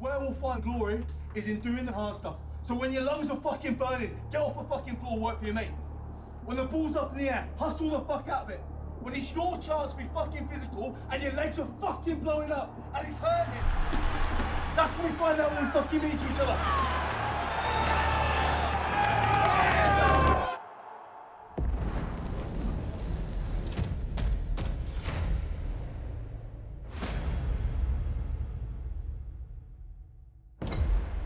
Where we'll find glory is in doing the hard stuff. So when your lungs are fucking burning, get off the fucking floor, work for your mate. When the ball's up in the air, hustle the fuck out of it. When it's your chance to be fucking physical and your legs are fucking blowing up and it's hurting. That's when we find out what we fucking mean to each other.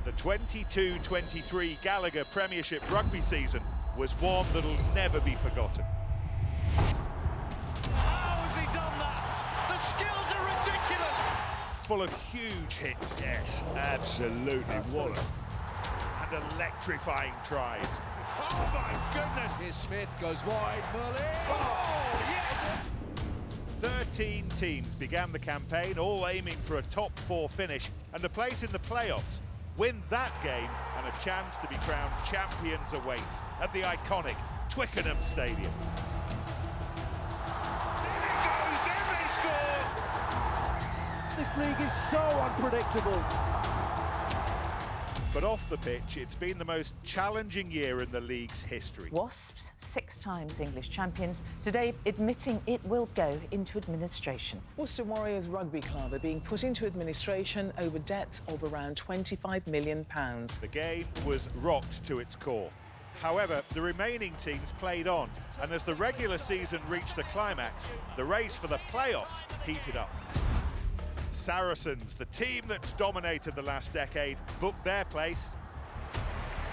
The 22-23 Gallagher Premiership Rugby season was one that'll never be forgotten. How has he done that? The skills are ridiculous! Full of huge hits. Yes, absolutely. What and electrifying tries. Oh my goodness! Here's Smith, goes wide, Merlin. Oh, yes! 13 teams began the campaign, all aiming for a top 4 finish and a place in the playoffs. Win that game and a chance to be crowned champions awaits at the iconic Twickenham Stadium. There it goes, then they score! This league is so unpredictable. But off the pitch, it's been the most challenging year in the league's history. Wasps, 6 times English champions, today admitting it will go into administration. Worcester Warriors Rugby Club are being put into administration over debts of around £25 million. The game was rocked to its core. However, the remaining teams played on, and as the regular season reached the climax, the race for the playoffs heated up. Saracens, the team that's dominated the last decade, booked their place.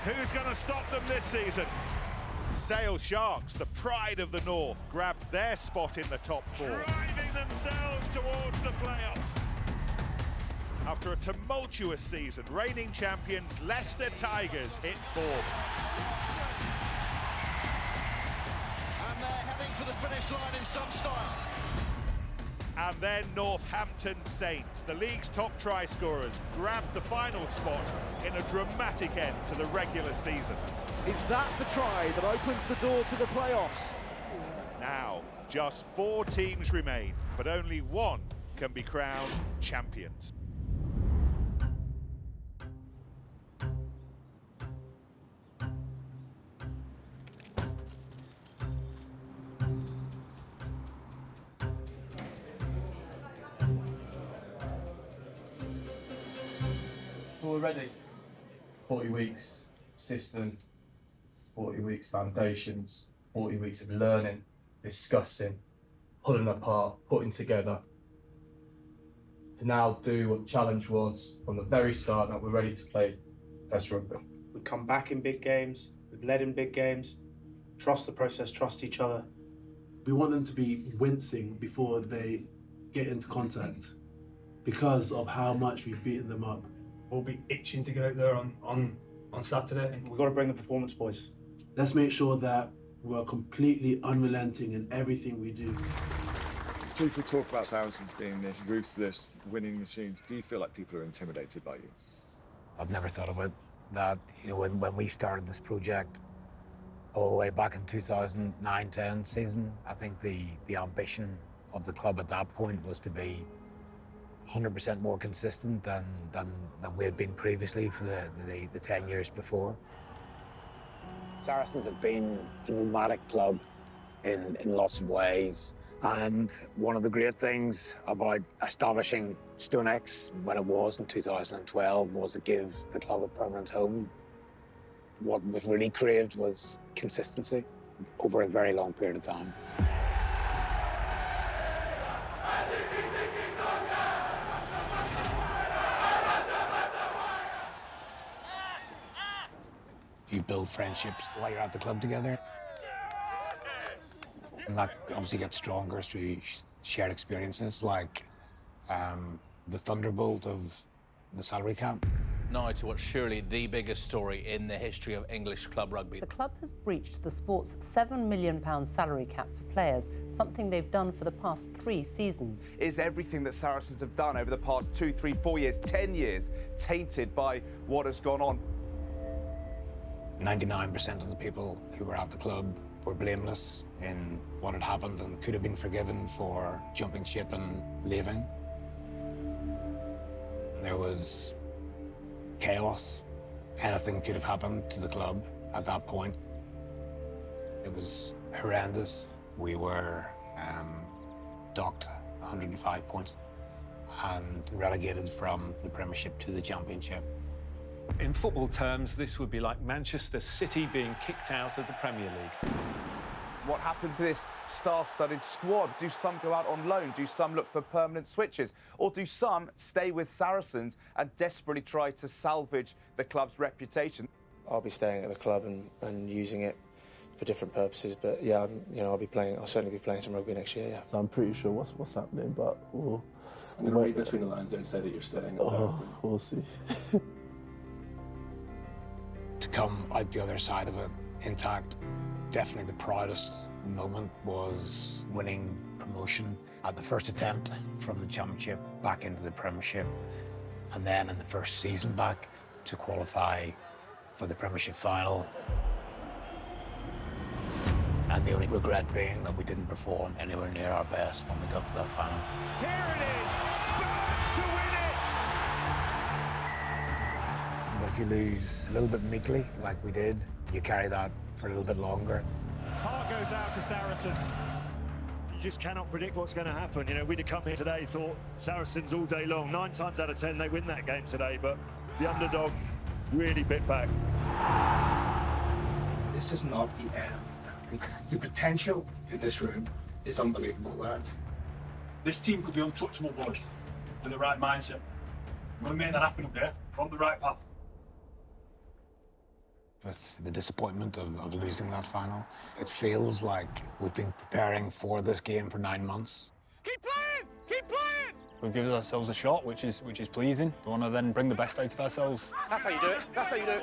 Who's going to stop them this season? Sale Sharks, the pride of the North, grabbed their spot in the top 4. Driving themselves towards the playoffs. After a tumultuous season, reigning champions Leicester Tigers hit form. And they're heading for the finish line in some style. And then Northampton Saints, the league's top try scorers, grabbed the final spot in a dramatic end to the regular season. Is that the try that opens the door to the playoffs? Now, just 4 teams remain, but only one can be crowned champions. So we're ready. 40 weeks system, 40 weeks foundations, 40 weeks of learning, discussing, pulling apart, putting together. To now do what the challenge was from the very start, that we're ready to play Test Rugby. We've come back in big games, we've led in big games, trust the process, trust each other. We want them to be wincing before they get into contact because of how much we've beaten them up. We'll be itching to get out there on Saturday. We've got to bring the performance, boys. Let's make sure that we're completely unrelenting in everything we do. People talk about Saracens being this ruthless winning machines. Do you feel like people are intimidated by you? I've never thought about that. You know, when we started this project all the way back in 2009-10 season, I think the ambition of the club at that point was to be 100% more consistent than we had been previously for the 10 years before. Saracens have been a nomadic club in lots of ways, and one of the great things about establishing StoneX when it was in 2012 was to give the club a permanent home. What was really craved was consistency over a very long period of time. You build friendships while you're at the club together. And that obviously gets stronger through shared experiences, like the thunderbolt of the salary cap. Now to what's surely the biggest story in the history of English club rugby. The club has breached the sport's £7 million salary cap for players, something they've done for the past 3 seasons. Is everything that Saracens have done over the past 2, 3, 4 years, 10 years, tainted by what has gone on? 99% of the people who were at the club were blameless in what had happened and could have been forgiven for jumping ship and leaving. And there was chaos. Anything could have happened to the club at that point. It was horrendous. We were docked 105 points and relegated from the Premiership to the Championship. In football terms, this would be like Manchester City being kicked out of the Premier League. What happened to this star-studded squad? Do some go out on loan? Do some look for permanent switches? Or do some stay with Saracens and desperately try to salvage the club's reputation? I'll be staying at the club and using it for different purposes, but yeah, I'll certainly be playing some rugby next year, yeah. So I'm pretty sure what's happening, but we'll... I'm going to read between the lines there and say that you're staying at Saracens. We'll see. To come out the other side of it intact, definitely the proudest moment was winning promotion at the first attempt from the Championship back into the Premiership, and then in the first season back to qualify for the Premiership final. And the only regret being that we didn't perform anywhere near our best when we got to that final. Here it is, Burns to win it! But if you lose a little bit meekly, like we did, you carry that for a little bit longer. Park goes out to Saracens. You just cannot predict what's going to happen. You know, we'd have come here today, thought Saracens all day long. 9 times out of 10, they win that game today, but the underdog really bit back. This is not the end. The potential in this room is unbelievable, lad. This team could be untouchable, boys, with the right mindset. We're going to make that happen up there. We're on the right path. With the disappointment of losing that final, it feels like we've been preparing for this game for 9 months. Keep playing! Keep playing! We've given ourselves a shot, which is pleasing. We want to then bring the best out of ourselves. That's how you do it. That's how you do it.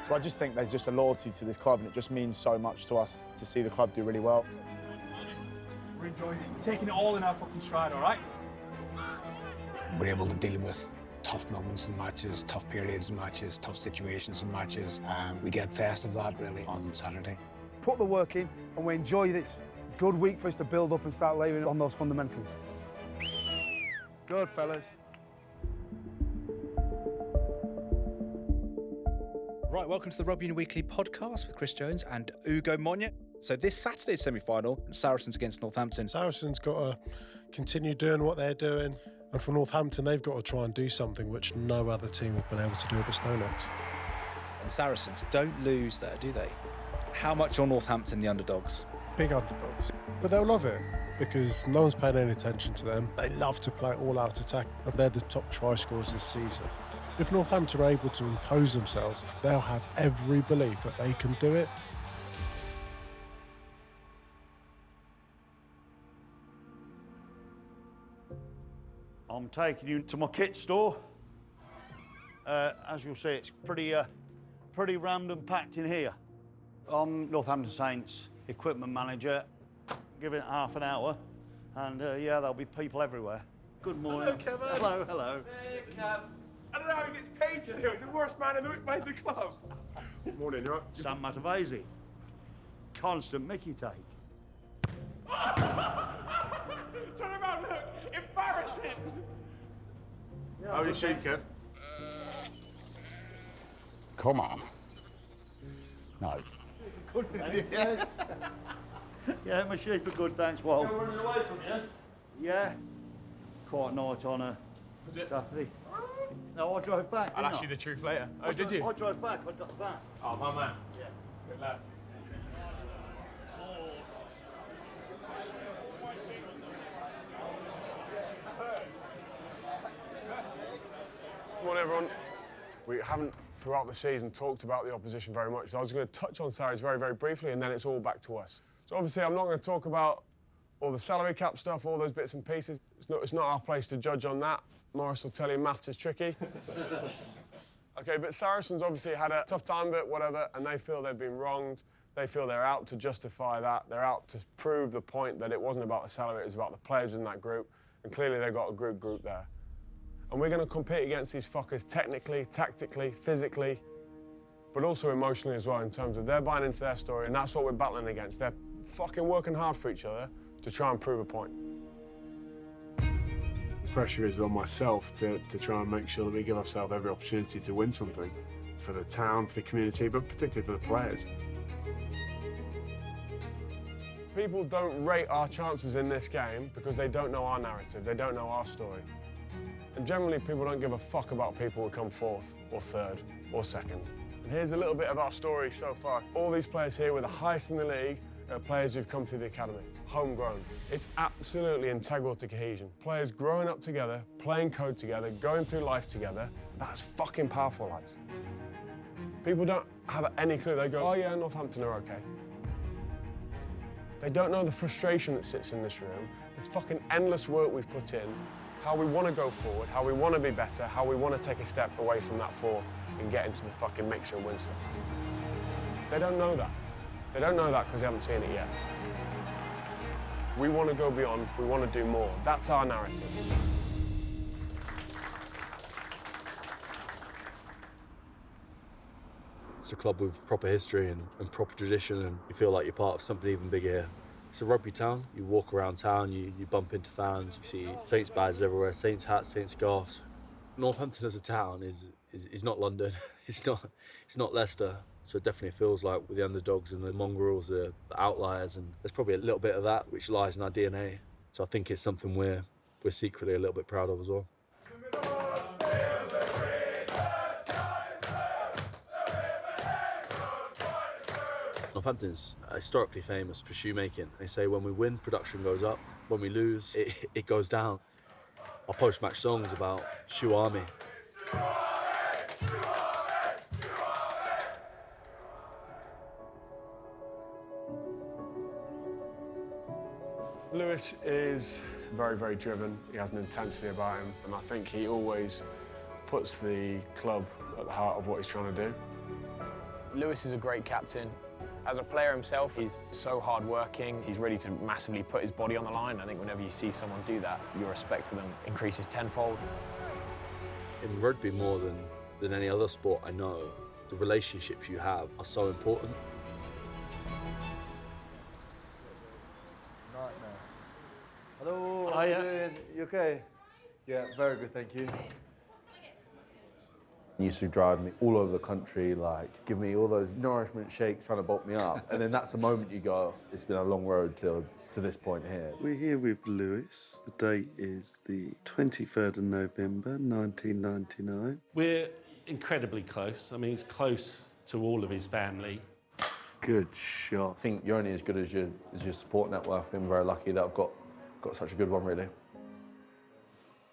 So I just think there's just a loyalty to this club, and it just means so much to us to see the club do really well. We're enjoying it. We're taking it all in our fucking stride, all right? We're able to deal with tough moments in matches, tough periods in matches, tough situations in matches. We get a test of that, really, on Saturday. Put the work in, and we enjoy this. Good week for us to build up and start laying on those fundamentals. Good, fellas. Right, welcome to the Rugby Union Weekly podcast with Chris Jones and Ugo Monye. So this Saturday's semi-final, Saracens against Northampton. Saracens got to continue doing what they're doing, and for Northampton, they've got to try and do something which no other team have been able to do at the Stonex. And Saracens don't lose there, do they? How much are Northampton the underdogs? Big underdogs. But they'll love it, because no one's paying any attention to them. They love to play all-out attack, and they're the top try scorers this season. If Northampton are able to impose themselves, they'll have every belief that they can do it. I'm taking you to my kit store. As you'll see, it's pretty rammed and packed in here. I'm Northampton Saints equipment manager. Give it half an hour, and yeah, there'll be people everywhere. Good morning. Hello, Kevin. Hello, hello. Hey, Kev. I don't know how he gets paid still. He's the worst man in the club. Good morning, you're right. Sam Matavesi. Constant Mickey take. Turn around, look. Embarrassing. How are you, sheep, Kev? Come on. No. Good, thanks. Yes. Yeah, my sheep are good, thanks. Well, You're running away from you? yeah. Quite night on a Saturday. No, I drove back. I'll ask you the truth later. Oh, did you? I drove back. I got the van. Oh, my man. Yeah. Good lad. Come on, everyone. We haven't, throughout the season, talked about the opposition very much. So I was going to touch on Sarries very, very briefly, and then it's all back to us. So obviously, I'm not going to talk about all the salary cap stuff, all those bits and pieces. It's not our place to judge on that. Morris will tell you maths is tricky. OK, but Saracens obviously had a tough time, but whatever, and they feel they've been wronged. They feel they're out to justify that. They're out to prove the point that it wasn't about the salary, it was about the players in that group, and clearly they've got a good group there. And we're going to compete against these fuckers technically, tactically, physically, but also emotionally as well, in terms of they're buying into their story, and that's what we're battling against. They're fucking working hard for each other to try and prove a point. pressure is on myself to try and make sure that we give ourselves every opportunity to win something for the town, for the community, but particularly for the players. People don't rate our chances in this game because they don't know our narrative, they don't know our story. And generally, people don't give a fuck about people who come fourth or third or second. And here's a little bit of our story so far. All these players here were the highest in the league, are players who've come through the academy, homegrown. It's absolutely integral to cohesion. Players growing up together, playing code together, going through life together, that's fucking powerful, lads. People don't have any clue. They go, oh yeah, Northampton are okay. They don't know the frustration that sits in this room, the fucking endless work we've put in, how we want to go forward, how we want to be better, how we want to take a step away from that fourth and get into the fucking mixer and win stuff. They don't know that. They don't know that because they haven't seen it yet. We want to go beyond, we want to do more. That's our narrative. It's a club with proper history and proper tradition, and you feel like you're part of something even bigger here. It's a rugby town. You walk around town, you bump into fans, you see Saints badges everywhere, Saints hats, Saints scarves. Northampton as a town is not London, it's not Leicester. So it definitely feels like with the underdogs and the mongrels, the outliers, and there's probably a little bit of that which lies in our DNA. So I think it's something we're secretly a little bit proud of as well. Northampton's historically famous for shoemaking. They say when we win, production goes up. When we lose, it goes down. Our post-match song's about Shoe Army. Lewis is very, very driven. He has an intensity about him, and I think he always puts the club at the heart of what he's trying to do. Lewis is a great captain. As a player himself, he's so hard-working. He's ready to massively put his body on the line. I think whenever you see someone do that, your respect for them increases tenfold. In rugby, more than any other sport I know, the relationships you have are so important. Hello, how are you doing? You okay? Yeah, very good, thank you. He used to drive me all over the country, like give me all those nourishment shakes trying to bulk me up. And then that's the moment you go, it's been a long road to this point here. We're here with Lewis. The date is the 23rd of November, 1999. We're incredibly close. I mean, he's close to all of his family. Good shot. I think you're only as good as your support network. I've been very lucky that I've got such a good one, really.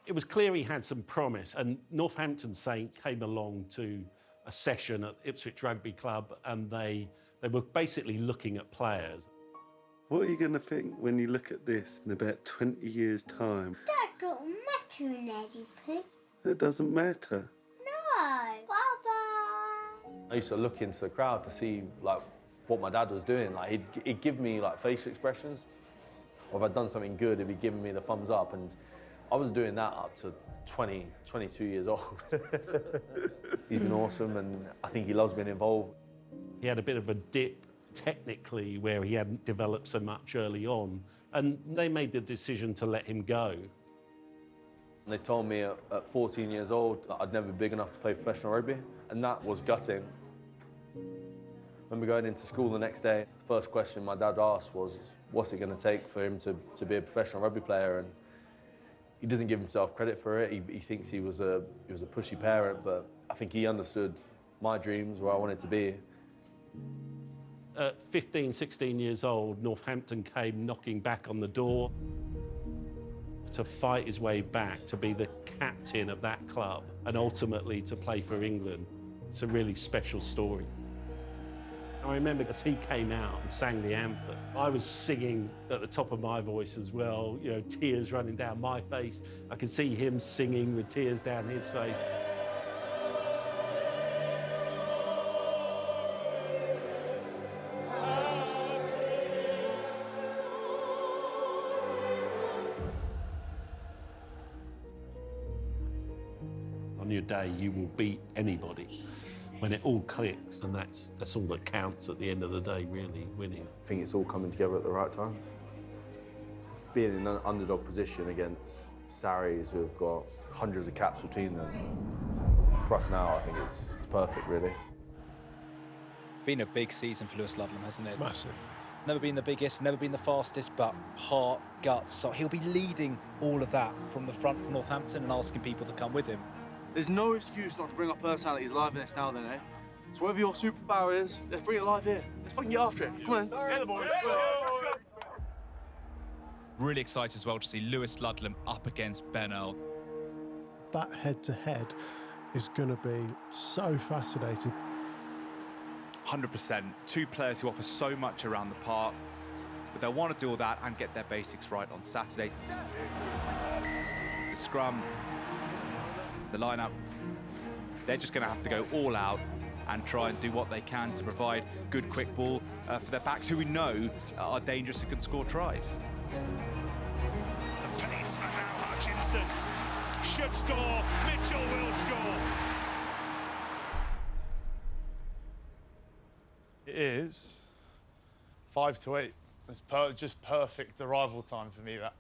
It was clear he had some promise, and Northampton Saints came along to a session at Ipswich Rugby Club, and they were basically looking at players. What are you going to think when you look at this in about 20 years' time? That don't matter in anything. It doesn't matter. No. Bye-bye. I used to look into the crowd to see like what my dad was doing. Like he'd give me like facial expressions. Or if I'd done something good, he'd be giving me the thumbs up, and I was doing that up to 20, 22 years old. He's been awesome, and I think he loves being involved. He had a bit of a dip technically where he hadn't developed so much early on, and they made the decision to let him go. And they told me at 14 years old that I'd never be big enough to play professional rugby, and that was gutting. When we were going into school the next day, the first question my dad asked was, what's it going to take for him to be a professional rugby player? And he doesn't give himself credit for it. He thinks he was a pushy parent, but I think he understood my dreams, where I wanted to be. At 15, 16 years old, Northampton came knocking back on the door to fight his way back, to be the captain of that club, and ultimately to play for England. It's a really special story. I remember as he came out and sang the anthem, I was singing at the top of my voice as well, you know, tears running down my face. I could see him singing with tears down his face. On your day, you will beat anybody. When it all clicks, and that's all that counts at the end of the day, really, winning. I think it's all coming together at the right time. Being in an underdog position against Sarries who have got hundreds of caps between them. For us now, I think it's perfect, really. Been a big season for Lewis Ludlam, hasn't it? Massive. Never been the biggest, never been the fastest, but heart, guts. So he'll be leading all of that from the front for Northampton and asking people to come with him. There's no excuse not to bring our personalities live in this now then, eh? So whatever your superpower is, let's bring it live here. Let's fucking get after it. Come on. Yeah, the boys. Really excited as well to see Lewis Ludlam up against Ben Earl. That head-to-head is going to be so fascinating. 100%. Two players who offer so much around the park, but they'll want to do all that and get their basics right on Saturday. The scrum, the lineup, they're just going to have to go all out and try and do what they can to provide good quick ball for their backs, who we know are dangerous and can score tries. The pace, and now Hutchinson should score. Mitchell will score. It is 5-8. It's just perfect arrival time for me, that.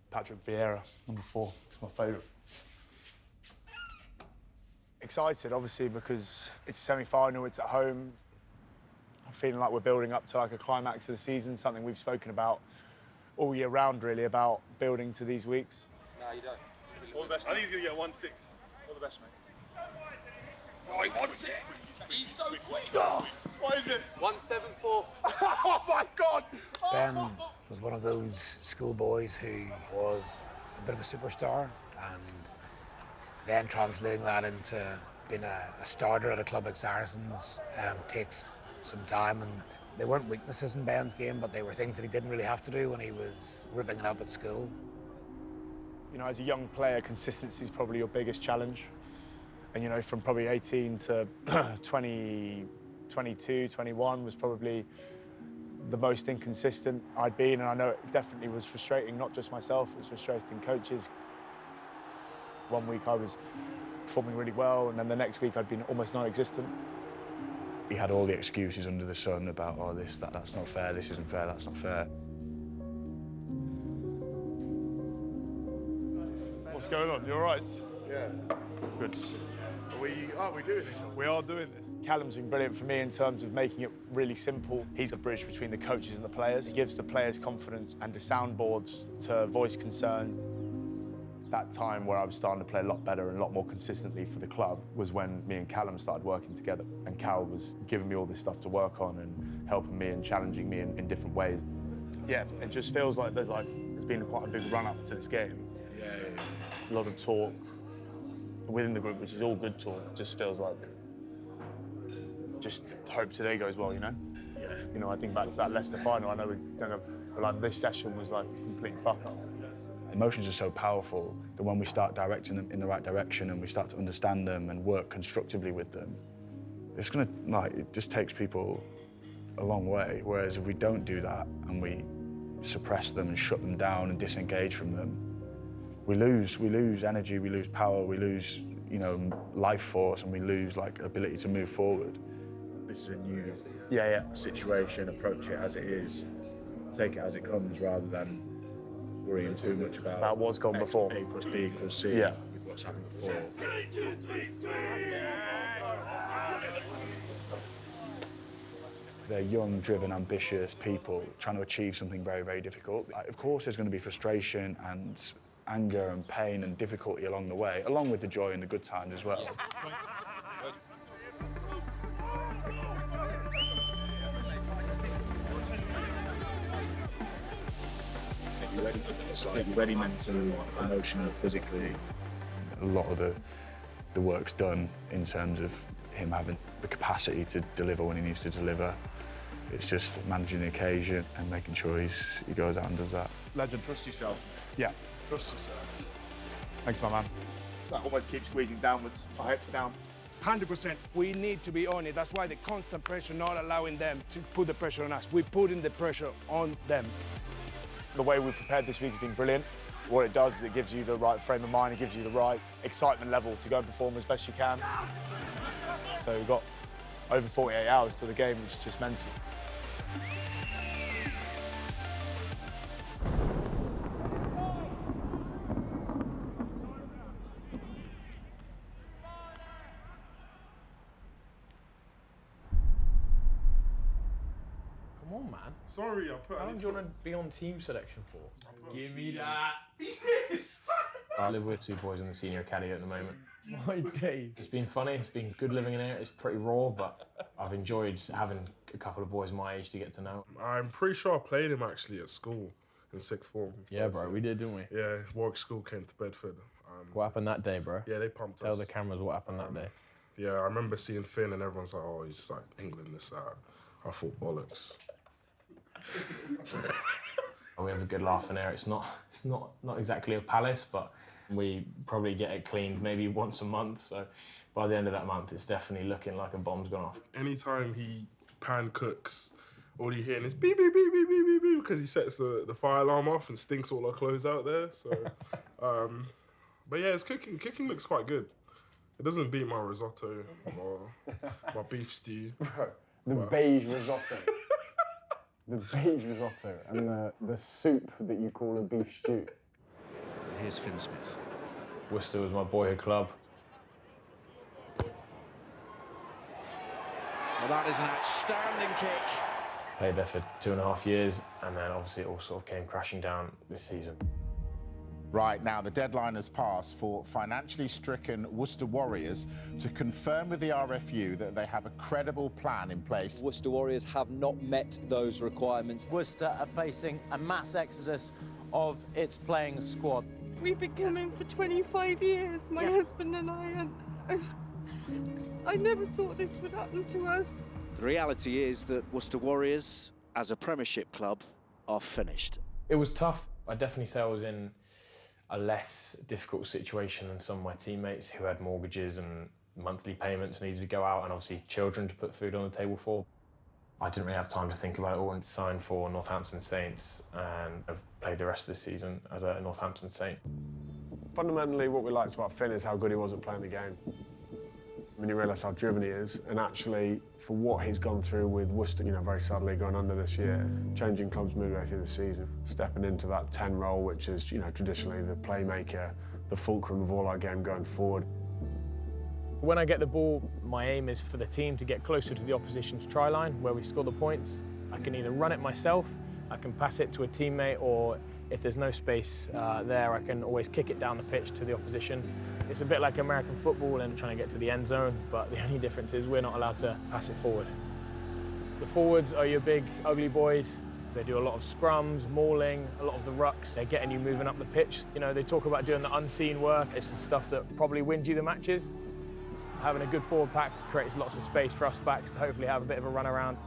Patrick Vieira, number 4, it's my favourite. Excited, obviously, because it's a semi-final, it's at home. I'm feeling like we're building up to like a climax of the season, something we've spoken about all year round, really, about building to these weeks. No, you don't. All the best. I think he's going to get 1-6. All the best, mate. Oh, he's 1-6. He's so quick. Oh, what is this? 1-7-4. Oh, my God. Ben was one of those schoolboys who was a bit of a superstar, and then translating that into being a starter at a club like Saracens takes some time. And they weren't weaknesses in Ben's game, but they were things that he didn't really have to do when he was ripping it up at school. You know, as a young player, consistency is probably your biggest challenge. And, you know, from probably 18 to 20, 22, 21 was probably the most inconsistent I'd been. And I know it definitely was frustrating, not just myself, it was frustrating coaches. One week I was performing really well, and then the next week I'd been almost non-existent. He had all the excuses under the sun about, oh, that's not fair, this isn't fair, that's not fair. What's going on? You all right? Yeah. Good. Are we doing this? We are doing this. Callum's been brilliant for me in terms of making it really simple. He's a bridge between the coaches and the players. He gives the players confidence and the soundboards to voice concerns. That time where I was starting to play a lot better and a lot more consistently for the club was when me and Callum started working together. And Cal was giving me all this stuff to work on and helping me and challenging me in different ways. Yeah, it just feels like there's been quite a big run-up to this game. Yeah. A lot of talk within the group, which is all good talk. It just feels like, just hope today goes well, you know? Yeah. You know, I think back to that Leicester final, I know we don't know, but like this session was like a complete fuck-up. Emotions are so powerful that when we start directing them in the right direction and we start to understand them and work constructively with them, it's gonna, like, it just takes people a long way. Whereas if we don't do that and we suppress them and shut them down and disengage from them, we lose energy, we lose power, we lose, you know, life force, and we lose like ability to move forward. This is a new situation. Approach it as it is, take it as it comes, rather than worrying too much about what's gone before. A plus B equals C. Yeah. With what's happened before. They're young, driven, ambitious people trying to achieve something very, very difficult. Of course, there's going to be frustration and anger and pain and difficulty along the way, along with the joy and the good times as well. You're ready mentally, emotionally, physically. A lot of the work's done in terms of him having the capacity to deliver when he needs to deliver. It's just managing the occasion and making sure he goes out and does that. Legend. Trust yourself. Yeah. Trust yourself. Thanks, my man. So I almost keep squeezing downwards. My hips down. 100%. We need to be on it. That's why the constant pressure, not allowing them to put the pressure on us. We're putting the pressure on them. The way we've prepared this week has been brilliant. What it does is it gives you the right frame of mind, it gives you the right excitement level to go and perform as best you can. So we've got over 48 hours to the game, which is just mental. man. Sorry, I put. How long do you want to be on team selection for? Give me that. I live with two boys in the senior academy at the moment. My day. It's been funny, it's been good living in here. It's pretty raw, but I've enjoyed having a couple of boys my age to get to know. I'm pretty sure I played him actually at school in sixth form. Yeah, bro, we did, didn't we? Yeah, Warwick School came to Bedford. What happened that day, bro? Yeah, they pumped us. Tell the cameras what happened that day. Yeah, I remember seeing Finn and everyone's like, oh, he's like England, this, that. I thought bollocks. We have a good laugh in there. It's not exactly a palace, but we probably get it cleaned maybe once a month. So by the end of that month, it's definitely looking like a bomb's gone off. Anytime he pan cooks, all you hear is beep, beep, beep, beep, beep, beep, beep, because he sets the fire alarm off and stinks all our clothes out there. So, but yeah, his cooking looks quite good. It doesn't beat my risotto or my beef stew. The beige risotto. The beige risotto and the soup that you call a beef stew. Here's Finn Smith. Worcester was my boyhood club. Well, that is an outstanding kick. Played there for 2.5 years, and then obviously it all sort of came crashing down this season. Right, now the deadline has passed for financially stricken Worcester Warriors to confirm with the RFU that they have a credible plan in place. Worcester Warriors have not met those requirements. Worcester are facing a mass exodus of its playing squad. We've been coming for 25 years, my husband and I, and I never thought this would happen to us. The reality is that Worcester Warriors, as a Premiership club, are finished. It was tough. I definitely say I was in a less difficult situation than some of my teammates who had mortgages and monthly payments needed to go out, and obviously children to put food on the table for. I didn't really have time to think about it all and signed for Northampton Saints, and I've played the rest of the season as a Northampton Saint. Fundamentally, what we liked about Finn is how good he was at playing the game. I mean, you realise how driven he is, and actually, for what he's gone through with Worcester, you know, very sadly going under this year, changing clubs midway through the season, stepping into that 10 role, which is, you know, traditionally the playmaker, the fulcrum of all our game going forward. When I get the ball, my aim is for the team to get closer to the opposition's try line, where we score the points. I can either run it myself, I can pass it to a teammate, or if there's no space there, I can always kick it down the pitch to the opposition. It's a bit like American football and trying to get to the end zone, but the only difference is we're not allowed to pass it forward. The forwards are your big, ugly boys. They do a lot of scrums, mauling, a lot of the rucks. They're getting you moving up the pitch. You know, they talk about doing the unseen work. It's the stuff that probably wins you the matches. Having a good forward pack creates lots of space for us backs to hopefully have a bit of a run around.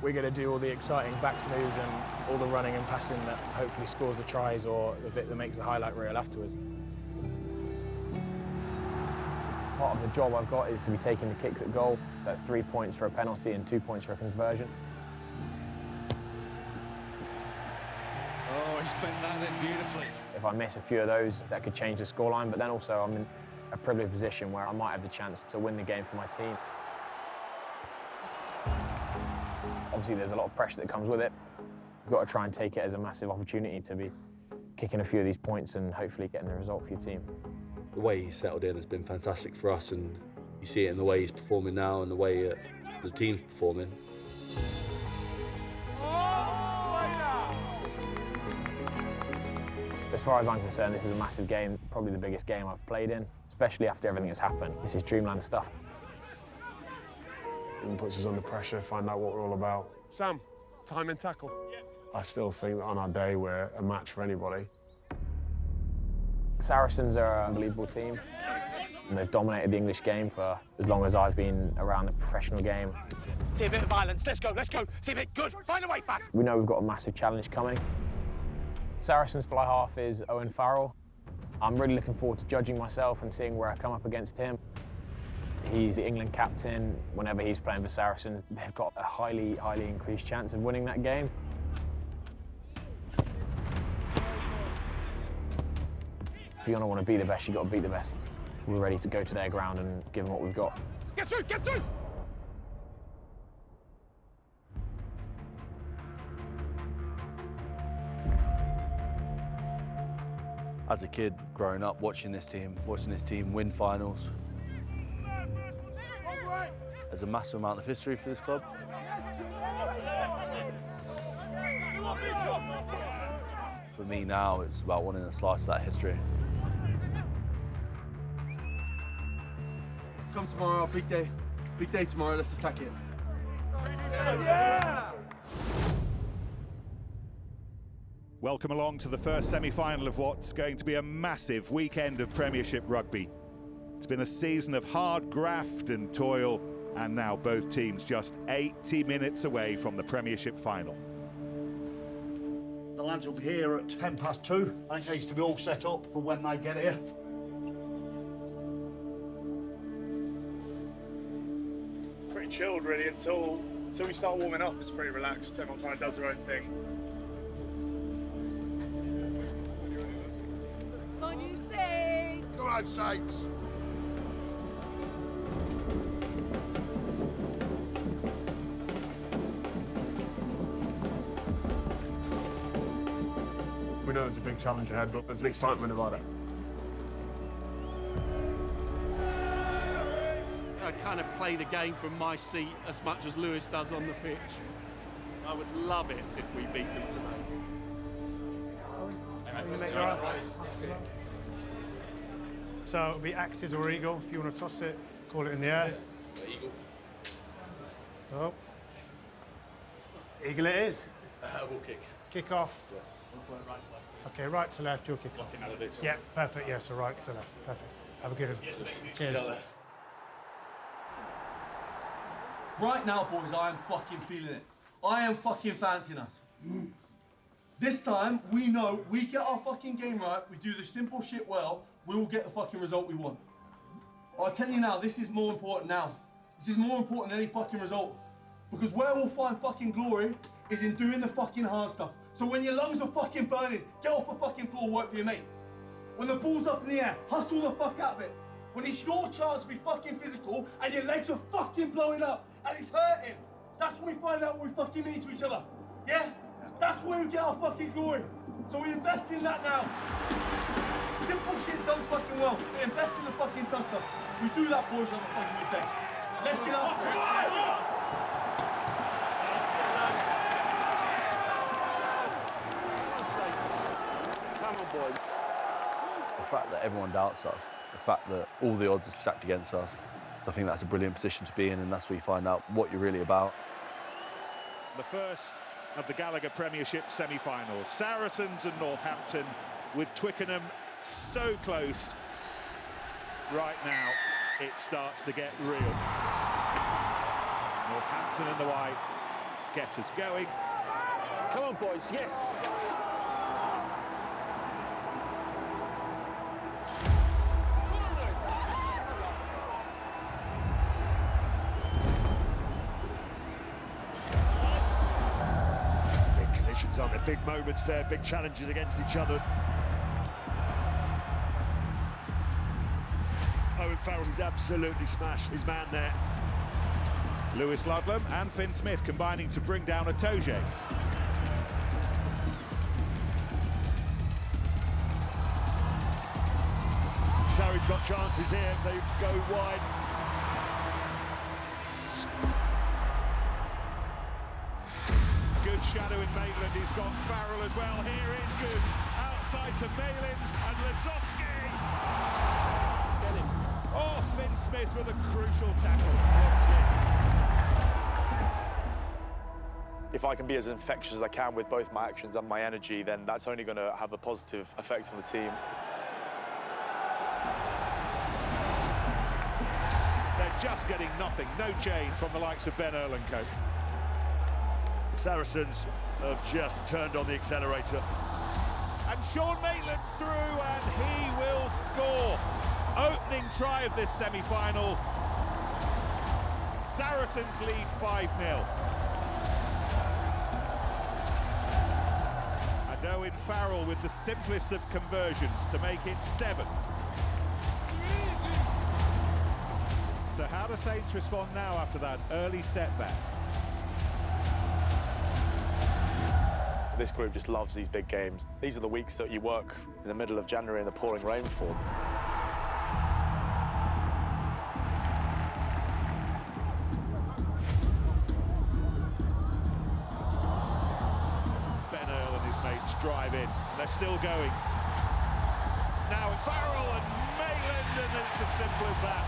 We're going to do all the exciting backs moves and all the running and passing that hopefully scores the tries or the bit that makes the highlight reel afterwards. Part of the job I've got is to be taking the kicks at goal. That's 3 points for a penalty and 2 points for a conversion. Oh, he's bent that in beautifully. If I miss a few of those, that could change the scoreline, but then also I'm in a privileged position where I might have the chance to win the game for my team. Obviously, there's a lot of pressure that comes with it. You've got to try and take it as a massive opportunity to be kicking a few of these points and hopefully getting the result for your team. The way he's settled in has been fantastic for us, and you see it in the way he's performing now and the way the team's performing. As far as I'm concerned, this is a massive game, probably the biggest game I've played in, especially after everything that's happened. This is dreamland stuff. It puts us under pressure, find out what we're all about. Sam, time and tackle. I still think that on our day we're a match for anybody. Saracens are an unbelievable team. And they've dominated the English game for as long as I've been around the professional game. See a bit of violence, let's go. See a bit good, find a way fast. We know we've got a massive challenge coming. Saracens fly half is Owen Farrell. I'm really looking forward to judging myself and seeing where I come up against him. He's the England captain. Whenever he's playing for Saracens, they've got a highly increased chance of winning that game. If you want to be the best, you've got to beat the best. We're ready to go to their ground and give them what we've got. Get through, get through! As a kid, growing up, watching this team win finals, there's a massive amount of history for this club. For me now, it's about wanting a slice of that history. Come tomorrow, big day. Big day tomorrow, let's attack it. Yeah! Welcome along to the first semi-final of what's going to be a massive weekend of Premiership Rugby. It's been a season of hard graft and toil, and now both teams just 80 minutes away from the Premiership final. The lads will be here at 2:10. I think they used to be all set up for when they get here. Pretty chilled really until we start warming up. It's pretty relaxed. Everyone kind of does their own thing. On you say. Come on, Saints. We know there's a big challenge ahead, but there's an excitement about it. I kind of play the game from my seat as much as Lewis does on the pitch. I would love it if we beat them today. So it'll be axes or eagle. If you want to toss it, call it in the air. Eagle. Oh. Eagle it is. We'll kick. Kick off. Yeah. We'll right to left. Okay, right to left, you'll kick off. Yeah, perfect. Yeah, so right to left. Perfect. Have a good one. Cheers. Right now, boys, I am fucking feeling it. I am fucking fancying us. This time, we know we get our fucking game right, we do the simple shit well, we will get the fucking result we want. I'll tell you now, this is more important now. This is more important than any fucking result. Because where we'll find fucking glory is in doing the fucking hard stuff. So when your lungs are fucking burning, get off the fucking floor, work for your mate. When the ball's up in the air, hustle the fuck out of it. When it's your chance to be fucking physical and your legs are fucking blowing up and it's hurting, that's when we find out what we fucking mean to each other. Yeah? That's where we get our fucking glory. So we invest in that now. Simple shit done fucking well. We invest in the fucking tough stuff. We do that, boys, on a fucking good day. Let's get after it. Come on, boys. The fact that everyone doubts us, the fact that all the odds are stacked against us, I think that's a brilliant position to be in, and that's where you find out what you're really about. The first of the Gallagher Premiership semi-finals. Saracens and Northampton, with Twickenham so close. Right now, it starts to get real. Northampton in the white get us going. Come on, boys, yes! On the big moments there, big challenges against each other. Owen Farrell's absolutely smashed his man there. Lewis Ludlam and Finn Smith combining to bring down Atoje. Surrey's got chances here, they go wide. Good shadow in Maitland, he's got Farrell as well. Here is good, outside to Malins and Lazowski. Get him. Oh, Finn Smith with a crucial tackle. If I can be as infectious as I can with both my actions and my energy, then that's only going to have a positive effect on the team. They're just getting nothing, no chain from the likes of Ben Erlencote. Saracens have just turned on the accelerator. And Sean Maitland's through and he will score. Opening try of this semi-final. Saracens lead 5-0. And Owen Farrell with the simplest of conversions to make it 7. So how do Saints respond now after that early setback? This group just loves these big games. These are the weeks that you work in the middle of January in the pouring rain for. Ben Earl and drive in. They're still going. Now Farrell and Mayland, and it's as simple as that.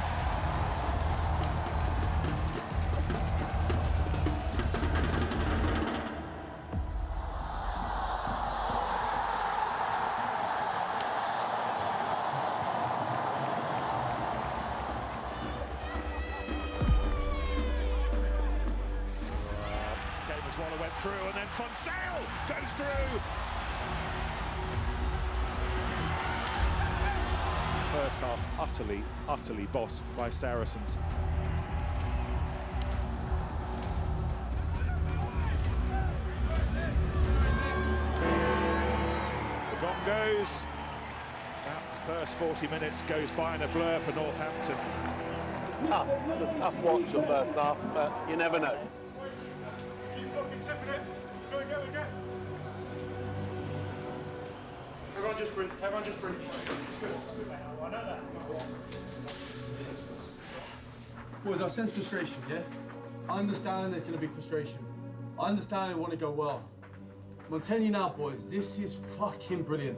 Waller went through, and then Fonsale goes through. First half utterly bossed by Saracens. The gong goes. That first 40 minutes goes by in a blur for Northampton. It's tough. It's a tough watch the first half, but you never know. Everyone just breathe. Everyone just breathe. It's good. It's good, mate. I know that. Boys, I sense frustration, yeah? I understand there's going to be frustration. I understand we want to go well. I'm telling you now, boys, this is fucking brilliant.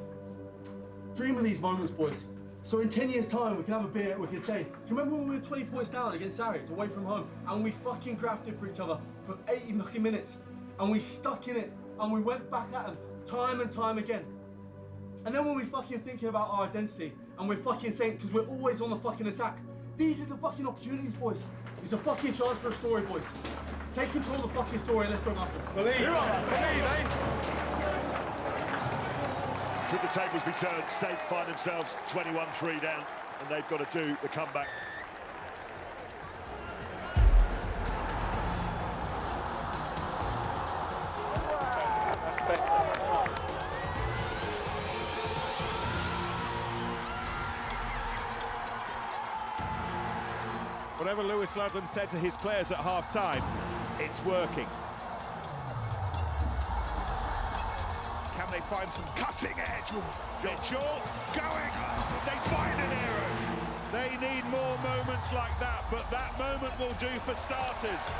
Dream of these moments, boys. So in 10 years' time, we can have a beer, we can say, do you remember when we were 20 points down against Sarries, away from home, and we fucking grafted for each other for 80 fucking minutes, and we stuck in it, and we went back at them time and time again. And then when we're fucking thinking about our identity, and we're fucking saying, because we're always on the fucking attack, these are the fucking opportunities, boys. It's a fucking chance for a story, boys. Take control of the fucking story and let's go after it. Believe, eh? Could the tables be turned? Saints find themselves 21-3 down, and they've got to do the comeback. Whatever Lewis Ludlam said to his players at half-time, it's working. Can they find some cutting edge? Mitchell going, they find an error. They need more moments like that, but that moment will do for starters.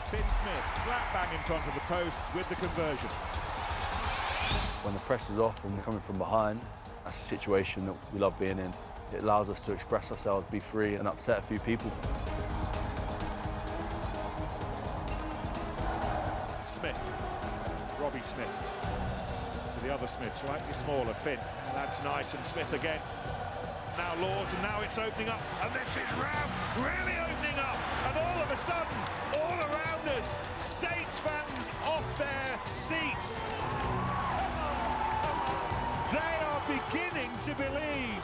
Finn Smith, slap bang in front of the post with the conversion. When the pressure's off and we're coming from behind, that's a situation that we love being in. It allows us to express ourselves, be free, and upset a few people. Smith, Robbie Smith, to the other Smith, slightly smaller, Finn. That's nice, and Smith again. Now Laws, and now it's opening up, and this is Ram really opening up, and all of a sudden, all around us, Saints fans off their seats. They are beginning to believe.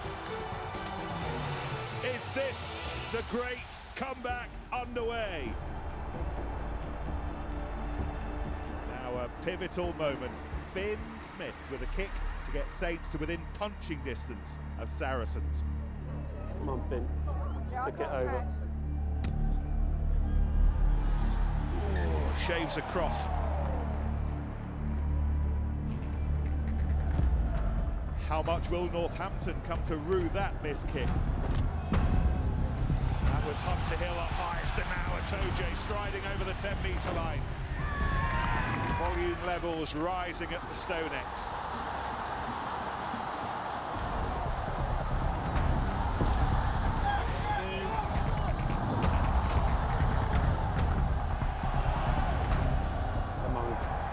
Is this the great comeback underway? Now a pivotal moment. Finn Smith with a kick to get Saints to within punching distance of Saracens. Come on, Finn. Stick it over. Oh, shaves across. How much will Northampton come to rue that missed kick? That was Hunter Hill up highest, and now Atoje striding over the 10-metre line. Volume levels rising at the StoneX.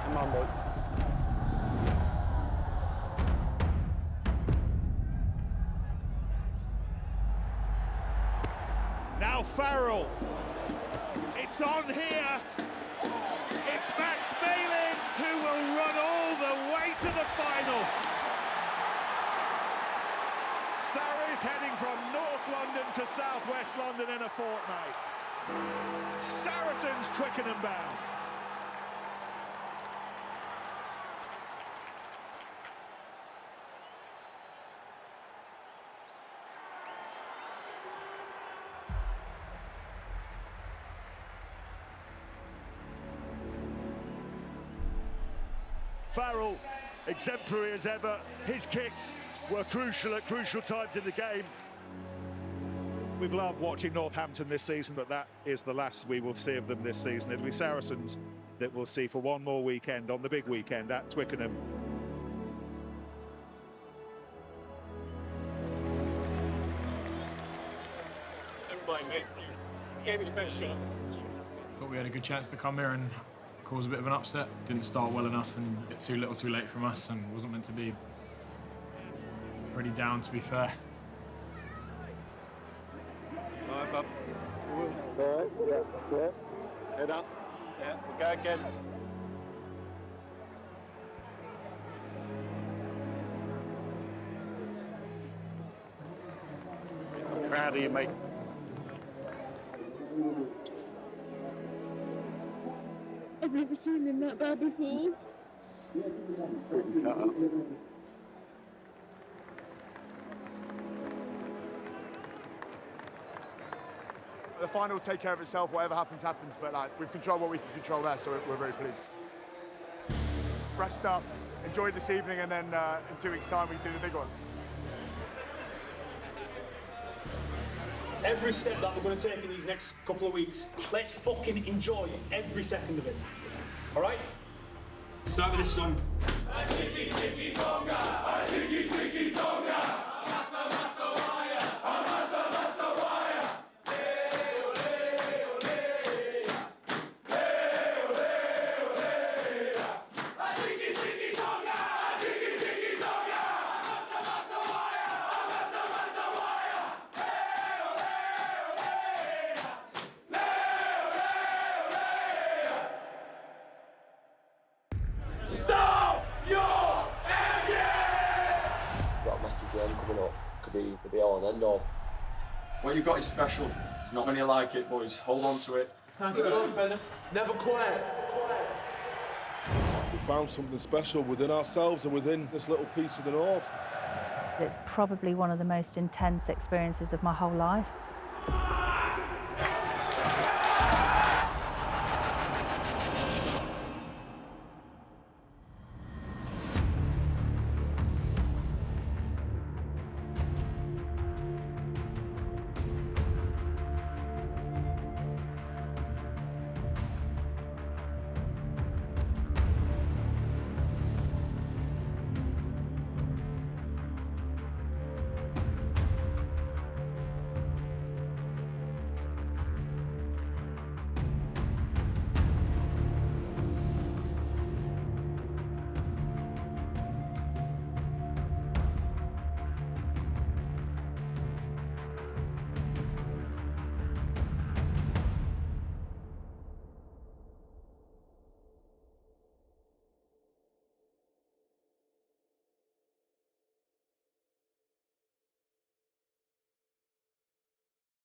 Come on, boys. Now Farrell, it's on here, it's Max Mayland who will run all the way to the final. Sarries heading from North London to South West London in a fortnight. Saracens Twickenham bound. Farrell, exemplary as ever. His kicks were crucial at crucial times in the game. We've loved watching Northampton this season, but that is the last we will see of them this season. It'll be Saracens that we'll see for one more weekend on the big weekend at Twickenham. Never mind, mate. You gave me the best shot. Thought we had a good chance to come here and cause a bit of an upset. Didn't start well enough and get too little too late from us, and wasn't meant to be. Pretty down, to be fair. All right, bub. All right, yeah. Head up. Yeah, we'll go again. I'm proud of you, mate. I've never seen him that bad before. Pretty cut up. The final will take care of itself, whatever happens, happens, but like, we've controlled what we can control there, so we're very pleased. Rest up, enjoy this evening, and then in 2 weeks' time we can do the big one. Every step that we're going to take in these next couple of weeks, let's fucking enjoy every second of it. All right? Start with this song. Coming up could be the be all and end all. What you've got is special. There's not many like it, boys. Hold on to it. Time to go, fellas. Never quiet. We found something special within ourselves and within this little piece of the north. It's probably one of the most intense experiences of my whole life.